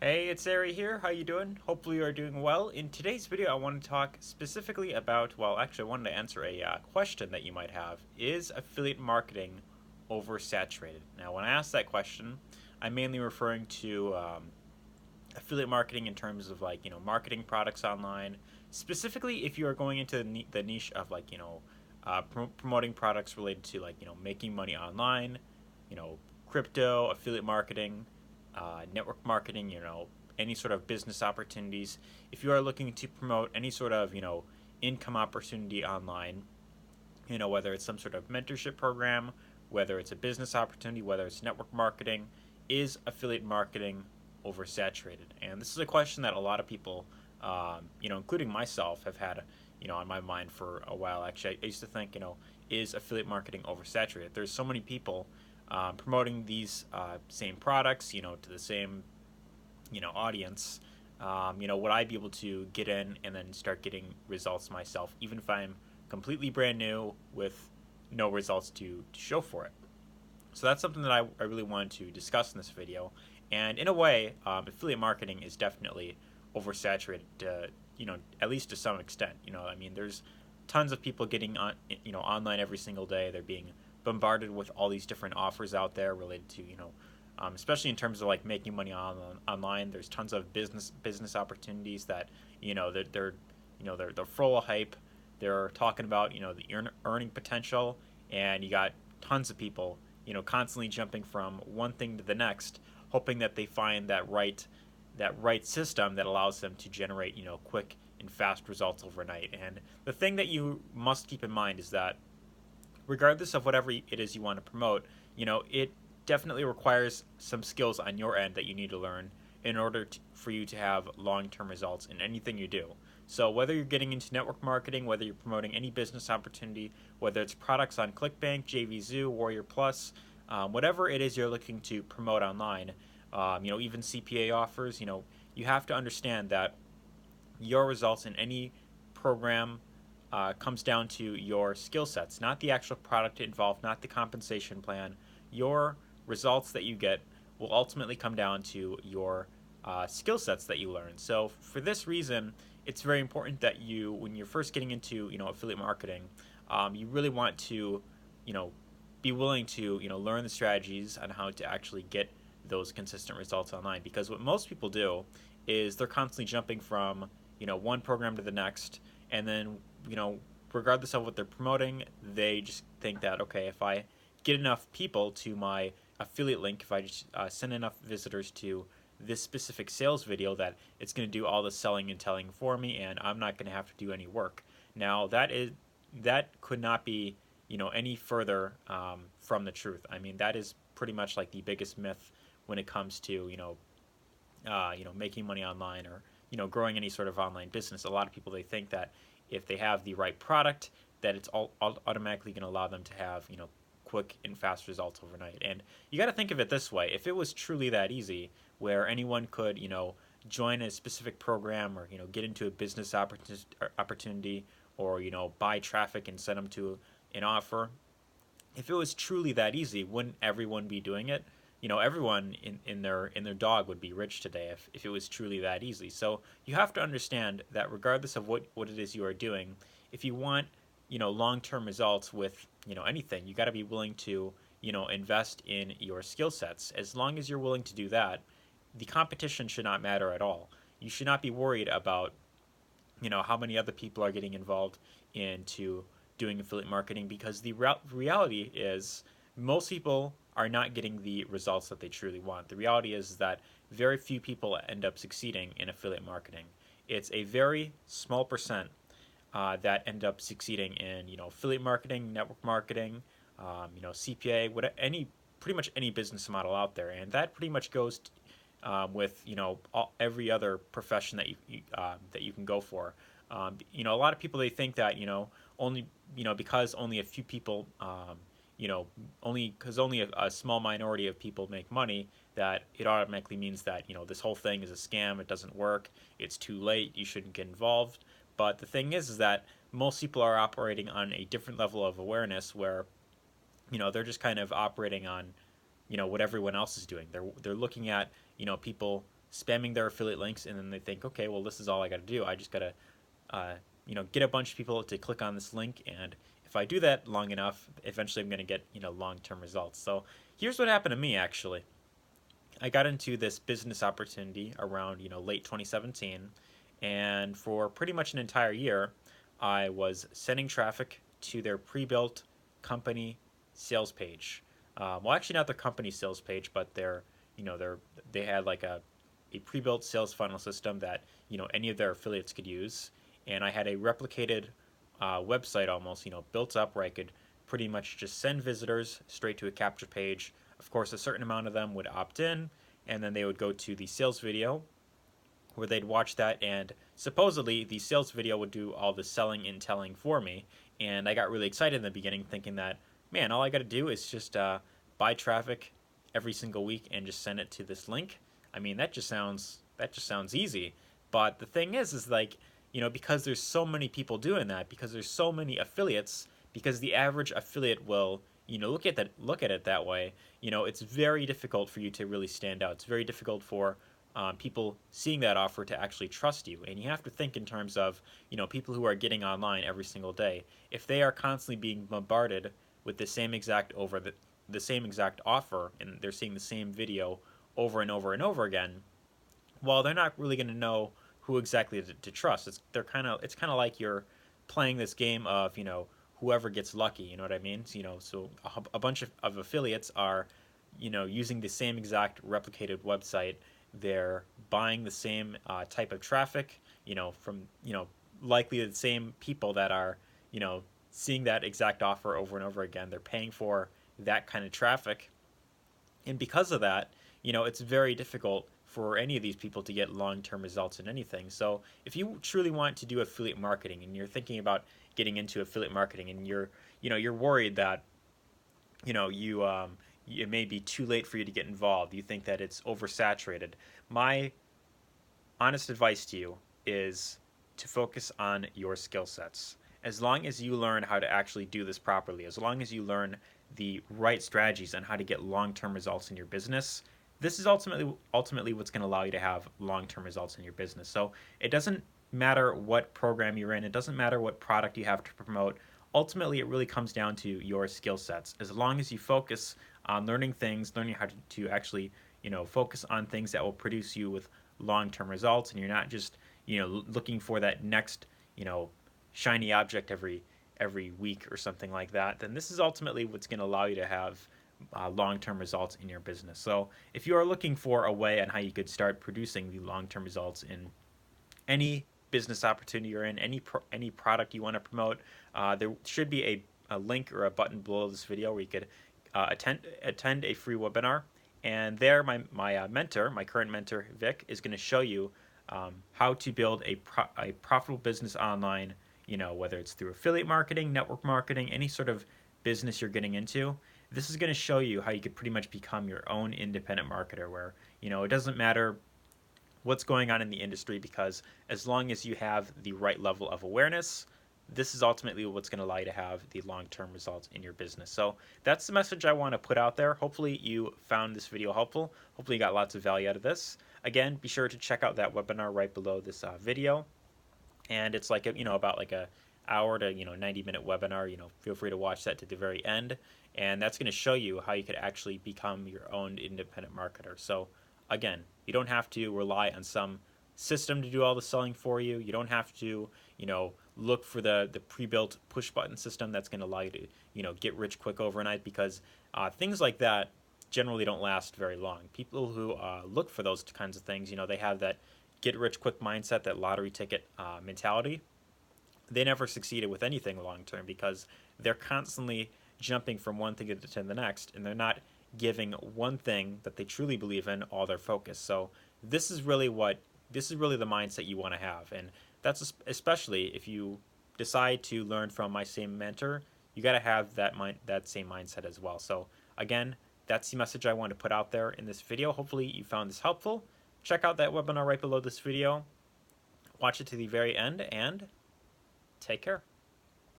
Hey, it's Ari here. How you doing? Hopefully you are doing well. In today's video, I want to talk specifically about, I wanted to answer a question that you might have. Is affiliate marketing oversaturated? Now, when I ask that question, I'm mainly referring to affiliate marketing in terms of marketing products online. Specifically, if you are going into the niche of promoting products related to making money online, you know, crypto, affiliate marketing, network marketing, any sort of business opportunities. If you are looking to promote any sort of, income opportunity online, whether it's some sort of mentorship program, whether it's a business opportunity, whether it's network marketing, is affiliate marketing oversaturated? And this is a question that a lot of people, including myself, have had, on my mind for a while. Actually, I used to think, is affiliate marketing oversaturated? There's so many people promoting these same products, to the same, audience. Would I be able to get in and then start getting results myself, even if I'm completely brand new with no results to show for it? So that's something that I really wanted to discuss in this video. And in a way, affiliate marketing is definitely oversaturated, at least to some extent. I mean, there's tons of people getting on, online every single day. They're being bombarded with all these different offers out there related to, especially in terms of like making money online. There's tons of business opportunities that, they're full of hype. They're talking about, the earning potential, and you got tons of people, constantly jumping from one thing to the next, hoping that they find that right system that allows them to generate, quick and fast results overnight. And the thing that you must keep in mind is that regardless of whatever it is you want to promote, it definitely requires some skills on your end that you need to learn in order for you to have long-term results in anything you do. So whether you're getting into network marketing, whether you're promoting any business opportunity, whether it's products on ClickBank, JVZoo, Warrior Plus, whatever it is you're looking to promote online, even CPA offers, you have to understand that your results in any program comes down to your skill sets, not the actual product involved, not the compensation plan. Your results that you get will ultimately come down to your skill sets that you learn. So for this reason, it's very important that you, when you're first getting into affiliate marketing, you really want to you know be willing to learn the strategies on how to actually get those consistent results online. Because what most people do is they're constantly jumping from one program to the next, and then regardless of what they're promoting, they just think that, okay, if I get enough people to my affiliate link, if I just send enough visitors to this specific sales video, that it's going to do all the selling and telling for me, and I'm not going to have to do any work. Now that could not be any further from the truth. I mean, that is pretty much like the biggest myth when it comes to making money online, or growing any sort of online business. A lot of people, they think that if they have the right product, that it's all automatically going to allow them to have quick and fast results overnight. And you got to think of it this way: if it was truly that easy, where anyone could join a specific program, or get into a business opportunity, or buy traffic and send them to an offer, if it was truly that easy, wouldn't everyone be doing it? Everyone in their dog would be rich today if it was truly that easy. So you have to understand that regardless of what it is you are doing, if you want long-term results with anything, you got to be willing to invest in your skill sets. As long as you're willing to do that, the competition should not matter at all. You should not be worried about how many other people are getting involved into doing affiliate marketing, because the reality is most people are not getting the results that they truly want. The reality is that very few people end up succeeding in affiliate marketing. It's a very small percent that end up succeeding in affiliate marketing, network marketing, CPA, pretty much any business model out there. And that pretty much goes with every other profession that you can go for. A lot of people, they think that only because only a few people, only because only a small minority of people make money, that it automatically means that this whole thing is a scam. It doesn't work. It's too late. You shouldn't get involved. But the thing is that most people are operating on a different level of awareness, where they're just kind of operating on what everyone else is doing. They're looking at people spamming their affiliate links, and then they think, okay, well, this is all I got to do. I just got to, get a bunch of people to click on this link, and if I do that long enough, eventually I'm going to get, long-term results. So here's what happened to me, actually. I got into this business opportunity around, late 2017, and for pretty much an entire year, I was sending traffic to their pre-built company sales page. Well, actually, not their company sales page, but they had like a pre-built sales funnel system that any of their affiliates could use, and I had a replicated website almost built up where I could pretty much just send visitors straight to a capture page. Of course, a certain amount of them would opt in, and then they would go to the sales video where they'd watch that, and supposedly the sales video would do all the selling and telling for me. And I got really excited in the beginning, thinking that, man, all I got to do is just buy traffic every single week and just send it to this link. I mean, that just sounds easy. But the thing is like, because there's so many people doing that, because there's so many affiliates, because the average affiliate will look at it that way, it's very difficult for you to really stand out. It's very difficult for people seeing that offer to actually trust you. And you have to think in terms of people who are getting online every single day. If they are constantly being bombarded with the same exact offer, and they're seeing the same video over and over and over again, well, they're not really going to know who exactly to trust. It's kind of like you're playing this game of whoever gets lucky. You know what I mean? So a bunch of affiliates are using the same exact replicated website. They're buying the same type of traffic, from likely the same people that are seeing that exact offer over and over again. They're paying for that kind of traffic, and because of that, it's very difficult for any of these people to get long-term results in anything. So if you truly want to do affiliate marketing, and you're thinking about getting into affiliate marketing, and you're worried that it may be too late for you to get involved, you think that it's oversaturated, my honest advice to you is to focus on your skill sets. As long as you learn how to actually do this properly, as long as you learn the right strategies on how to get long-term results in your business, this is ultimately what's going to allow you to have long-term results in your business. So it doesn't matter what program you're in, it doesn't matter what product you have to promote. Ultimately, it really comes down to your skill sets. As long as you focus on learning how to actually focus on things that will produce you with long-term results, and you're not just looking for that next shiny object every week or something like that, then this is ultimately what's going to allow you to have long-term results in your business. So if you are looking for a way on how you could start producing the long-term results in any business opportunity you're in, any product you want to promote, there should be a link or a button below this video where you could attend a free webinar. And there, my current mentor, Vic, is going to show you how to build a profitable business online, whether it's through affiliate marketing, network marketing, any sort of business you're getting into. This is going to show you how you could pretty much become your own independent marketer, where it doesn't matter what's going on in the industry, because as long as you have the right level of awareness, this is ultimately what's going to allow you to have the long-term results in your business. So that's the message I want to put out there. Hopefully you found this video helpful. Hopefully you got lots of value out of this. Again, be sure to check out that webinar right below this video. And it's like about like a hour to 90-minute webinar. Feel free to watch that to the very end, and that's going to show you how you could actually become your own independent marketer. So again, you don't have to rely on some system to do all the selling for you. You don't have to look for the pre-built push button system that's going to allow you to get rich quick overnight, because things like that generally don't last very long. People who look for those kinds of things, they have that get rich quick mindset, that lottery ticket mentality. They never succeeded with anything long term, because they're constantly jumping from one thing to the next, and they're not giving one thing that they truly believe in all their focus. So this is really the mindset you want to have, and that's especially if you decide to learn from my same mentor. You got to have that same mindset as well. So again, that's the message I want to put out there in this video. Hopefully you found this helpful. Check out that webinar right below this video. Watch it to the very end, and take care.